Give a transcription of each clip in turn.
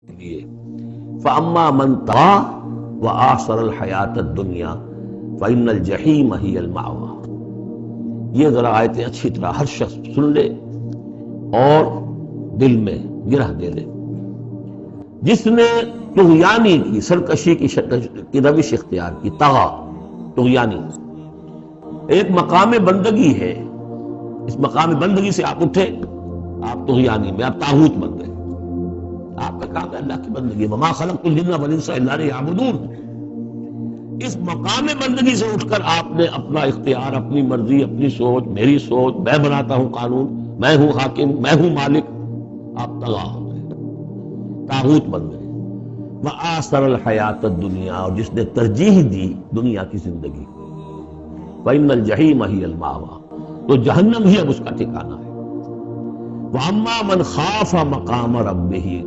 لیے فَأَمَّا مَنْ طَغَىٰ وَآثَرَ الْحَيَاةَ الدُّنْيَا فَإِنَّ الْجَحِيمَ هِيَ الْمَأْوَىٰ۔ یہ ذرا آیتیں اچھی طرح ہر شخص سن لے اور دل میں گرہ دے لے۔ جس نے طغیانی کی سرکشی کی روش اختیار کی، طغا طغیانی ایک مقام بندگی ہے، اس مقام بندگی سے آپ اٹھے، آپ طغیانی میں، آپ طاغوت بن گئے۔ آپ کا کام ہے اللہ کی بندگی، وما خلقت الجن والانس الا لیعبدون۔ اس مقام بندگی سے اٹھ کر آپ نے اپنا اختیار، اپنی مرضی، اپنی سوچ، میری سوچ، میں بناتا ہوں قانون، میں ہوں حاکم، میں ہوں مالک، آپ طغا ہو گئے، طاغوت بن گئے۔ وآثر الحیات الدنیا، اور جس نے ترجیح دی دنیا کی زندگی، فإن الجحیم ہی المأویٰ، تو جہنم ہی اب اس کا ٹھکانہ ہے۔ وَأَمَّا مَنْ خَافَ مَقَامَ رَبِّهِ،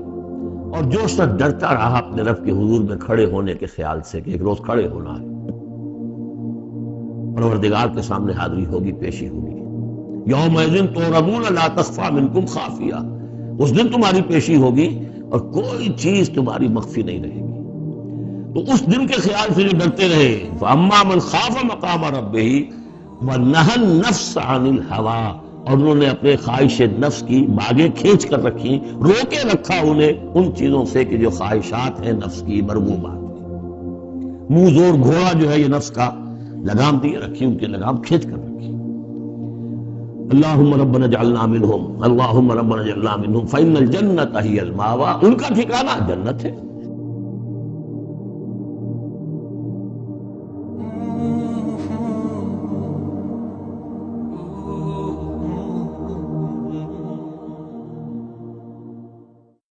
اور جو شخص ڈرتا رہا اپنے رب کے حضور میں کھڑے ہونے کے خیال سے کہ ایک روز کھڑے ہونا ہے، پروردگار کے سامنے حاضری ہوگی، پیشی ہوگی۔ یومئذ تعرضون لا تخفی منکم خافیہ، اس دن تمہاری پیشی ہوگی اور کوئی چیز تمہاری مخفی نہیں رہے گی۔ تو اس دن کے خیال سے جو ڈرتے رہے، فَأَمَّا مَنْ خَافَ مَقَامَ رَبِّهِ وَنَهَى النَّفْسَ عَنِ الْهَوَىٰ، اور انہوں نے اپنے خواہش نفس کی باغیں کھینچ کر رکھی، روکے رکھا انہیں ان چیزوں سے کہ جو خواہشات ہیں نفس کی، مرغوبات ہیں۔ منہ زور گھوڑا جو ہے یہ نفس کا، لگام دیے رکھی، ان کی لگام کھینچ کر رکھی۔ اللہم ربنا اجعلنا منہم، اللہم ربنا اجعلنا منہم، فإن الجنۃ ہی المأویٰ، ان کا ٹھکانہ جنت ہے۔